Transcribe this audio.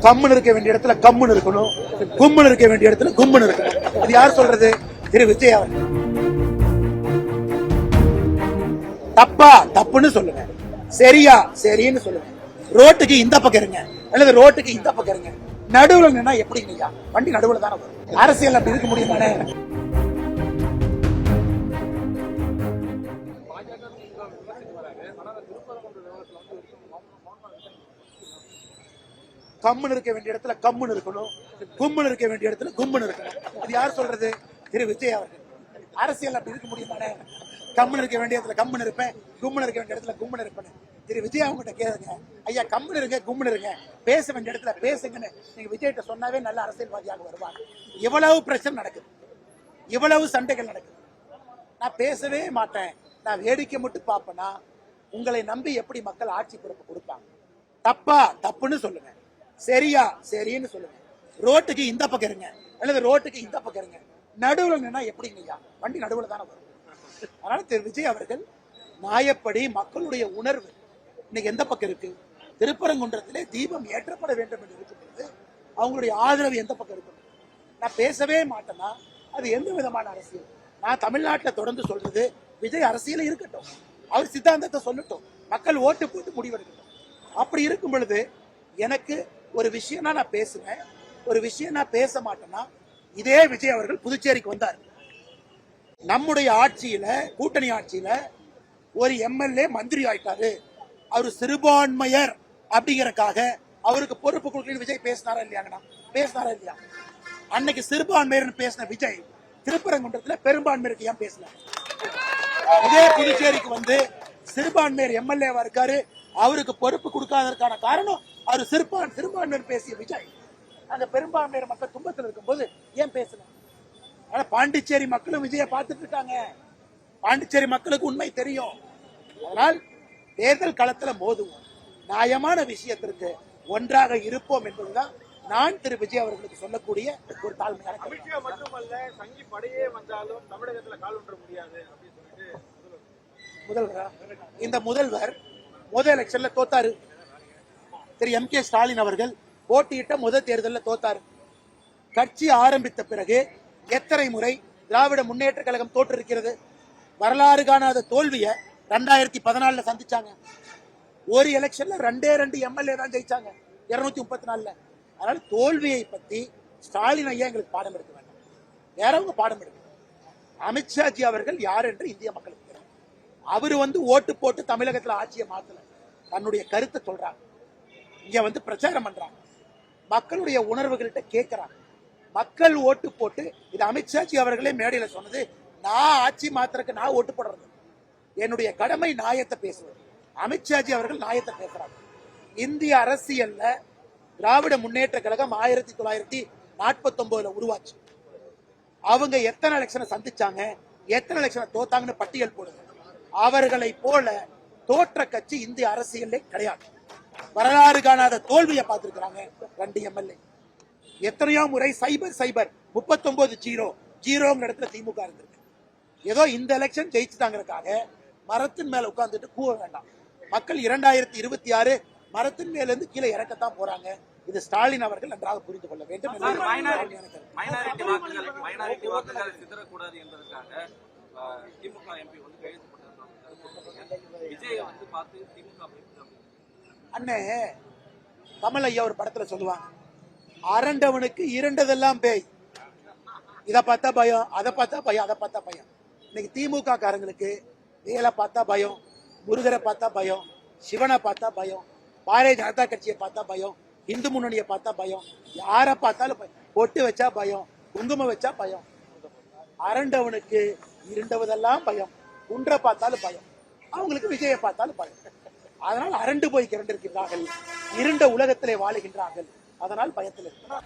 கம்முன்னு இருக்க வேண்டிய இடத்துல கம்முன்னு இருக்கணும், கும்முன்னு இருக்க வேண்டிய இடத்துல கும்முன்னு இருக்கணும். இது யார் சொல்றது? திரு விஜய் அவர். தப்பா தப்புன்னு சொல்லுங்க, சரியா சரின்னு சொல்லுங்க. ரோட்டுக்கு இந்த பக்கம் இருங்க அல்லது ரோட்டுக்கு இந்த பக்கம் இருங்க. நடுவுல நின்னா எப்படிங்கய்யா? வண்டி நடுவுல தானே வரும். அரசியல் அப்படி இருக்க முடியுமானே? கம்முன்னு இருக்க வேண்டிய இடத்துல கம்முன்னு இருக்கணும், கும்முன்னு இருக்க வேண்டிய இடத்துல கும்முன்னு இருக்கணும். இது யார் சொல்றது? திரு விஜய் அவர்கள். அரசியல் அப்படி இருக்க முடியுமானே? கம்முன்னு இருக்க வேண்டிய இடத்துல கம்முன்னு இருப்பேன், கும்முன்னு இருக்க வேண்டிய இடத்துல கும்முன்னு இருப்பேன். திரு விஜய் அவங்ககிட்ட கேளுங்க, ஐயா கம்முன்னு இருங்க கும்முன்னு இருங்க, பேச வேண்டிய இடத்துல பேசுங்கன்னு நீங்க விஜய்கிட்ட சொன்னாவே நல்ல அரசியல்வாதியாக வருவாங்க. இவ்வளவு பிரச்சனை நடக்குது, இவ்வளவு சண்டைகள் நடக்குது. நான் பேசவே மாட்டேன், நான் வேடிக்கை மட்டும் பார்ப்பேன்னா உங்களை நம்பி எப்படி மக்கள் ஆட்சி பொறுப்பு கொடுப்பாங்க? தப்பா தப்புன்னு சொல்லுங்க, சரியா சரின்னு சொல்லுங்க. ரோட்டுக்கு இந்த பக்கம் இருங்க அல்லது ரோட்டுக்கு இந்த பக்கம் இருங்க. நடுவுல நின்னா எப்படிங்கய்யா? வண்டி நடுவுல தானே வரும். அதனால திரு விஜய் அவர்கள் நியாயப்படி மக்களுடைய உணர்வு இன்னைக்கு எந்த பக்கம் இருக்கு? திருப்பரங்குன்றத்திலே தீபம் ஏற்றப்பட வேண்டும் என்று இருக்கிறது. அவங்களுடைய ஆதரவு எந்த பக்கம் இருக்கு? நான் பேசவே மாட்டேன்னா அது எந்த விதமான அரசியல்? நான் தமிழ்நாட்டில் தொடர்ந்து சொல்றது, விஜய் அரசியல இருக்கட்டும், அவர் சித்தாந்தத்தை சொல்லட்டும், மக்கள் ஓட்டு போட்டு முடிவெடுக்கட்டும். அப்படி இருக்கும் பொழுது எனக்கு ஒரு விஷயம்னா நான் பேசுவேன், ஒரு விஷயம் நான் பேச மாட்டேன்னா இதே விஜய் அவர்கள் புதுச்சேரிக்கு வந்தார். நம்முடைய ஆட்சியில, கூட்டணி ஆட்சியில ஒரு எம்எல்ஏ மந்திரி ஆயிட்டாரு, அவரு சிறுபான்மையர் அப்படிங்கறக்காக அவருக்கு பொறுப்பு கொடுக்கணும் விஜய் பேசினாரா இல்லையாங்கண்ணா? பேசினாரா இல்லையா? அன்னைக்கு சிறுபான்மையர் பேசின விஜய் திருப்பரங்குன்றத்துல பெரும்பான்மையருக்கு ஏன் பேசல? இதே புதுச்சேரிக்கு வந்து சிறுபான்மையர் எம்எல்ஏவா இருக்காரு, அவருக்கு பொறுப்பு கொடுக்காததற்கான காரணம் அவர் சிறுபான்மையர் பேசிய விஜய் அந்த பெரும்பான்மையர் மக்கள் துன்பத்தில் இருக்கும் போது ஏன் பேசல? ஆனா பாண்டிச்சேரி மக்களும் விஜயை பார்த்துட்டு இருக்காங்க, பாண்டிச்சேரி மக்களுக்கு உண்மை தெரியும். அதனால் தேர்தல் களத்துல மோதுவோம், நியாயமான விஷயத்திற்கு ஒன்றாக இருப்போம் என்பதுதான் நான் திரு விஜய் அவர்களுக்கு சொல்லக்கூடிய ஒரு தாழ்மையான மட்டுமல்ல, சங்கி படையே வந்தாலும் தமிழகத்துல கால் ஒன்ற முடியாது அப்படின்னு சொல்லிட்டு முதல்வரா இந்த முதல்வர் முதல் எலெக்ஷன்ல தோத்தாரு. திரு எம்.கே. ஸ்டாலின் அவர்கள் போட்டியிட்ட முதல் தேர்தலில் தோத்தாரு. கட்சி ஆரம்பித்த பிறகு எத்தனை முறை திராவிட முன்னேற்ற கழகம் தோற்றிருக்கிறது? வரலாறு காணாத தோல்வியை 2014 சந்திச்சாங்க. ஒரு எலெக்ஷன்ல 2 எம்எல்ஏ தான் ஜெயிச்சாங்க 234. அதனால தோல்வியை பத்தி ஸ்டாலின் ஐயா எங்களுக்கு பாடம் எடுக்க வேண்டாம், வேறவங்க பாடம் எடுக்க. அமித்ஷாஜி அவர்கள் யார் என்று இந்திய மக்களுக்கு தெரியும். அவரு வந்து ஓட்டு போட்டு தமிழகத்துல ஆட்சியை மாத்தல, தன்னுடைய கருத்தை சொல்றாங்க, இங்க வந்து பிரச்சாரம் பண்றாங்க, மக்களுடைய உணர்வுகள்கிட்ட கேட்கிறாங்க. மக்கள் ஓட்டு போட்டு, இது அமித்ஷாஜி அவர்களே மேடையில சொன்னது, நான் ஆட்சி மாத்திரக்கு நான் ஓட்டு போடுறது, என்னுடைய கடமை நியாயத்தை பேசுவது. அமித்ஷாஜி அவர்கள் நியாயத்தை பேசுறாங்க. இந்திய அரசியல்ல திராவிட முன்னேற்ற கழகம் 1949 உருவாச்சு. அவங்க எத்தனை எலெக்ஷனை சந்திச்சாங்க, எத்தனை எலெக்ஷனை தோத்தாங்கன்னு பட்டியல் போடுங்க. அவர்களை போல தோற்ற கட்சி இந்திய அரசியலே கிடையாது. வரலாறு காணாத தோல்வியை பார்த்திருக்கிறாங்க 2 எம்எல்ஏ. எத்தனையோ முறை சைபர் 39-0 இடத்துல திமுக இருந்திருக்கு. ஏதோ இந்த எலெக்ஷன் ஜெயிச்சுட்டாங்கிறதுக்காக மரத்தின் மேல உட்கார்ந்துட்டு கூவ வேண்டாம். மக்கள் 2026 மரத்தின் மேல இருந்து கீழே இறக்கத்தான் போறாங்க. இது ஸ்டாலின் அவர்கள் நன்றாக புரிந்து கொள்ள வேண்டும். அண்ணே கமல் ஐயா ஒரு படத்துல சொல்லுவாங்க, அரண்டவனுக்கு இரண்டதெல்லாம் பேய், இதை பார்த்தா பயம், அதை பார்த்தா பயம், அதை பார்த்தா பயம். இன்னைக்கு திமுக காரங்களுக்கு வேலை பார்த்தா பயம், முருகரை பார்த்தா பயம், சிவனை பார்த்தா பயம், பாரதிய ஜனதா கட்சியை பார்த்தா பயம், இந்து முன்னணியை பார்த்தா பயம், யாரை பார்த்தாலும் பொட்டு வச்சா பயம், குங்குமம் வச்சா பயம். அரண்டவனுக்கு இருண்டவதெல்லாம் பயம், குன்றை பார்த்தாலும் பயம், அவங்களுக்கு விஜயை பார்த்தாலும் பயம். அதனால் அரண்டு போய் கிரண்டிருக்கிறார்கள், இருண்ட உலகத்திலே வாழுகின்றார்கள், அதனால் பயத்தில் இருக்கிறார்.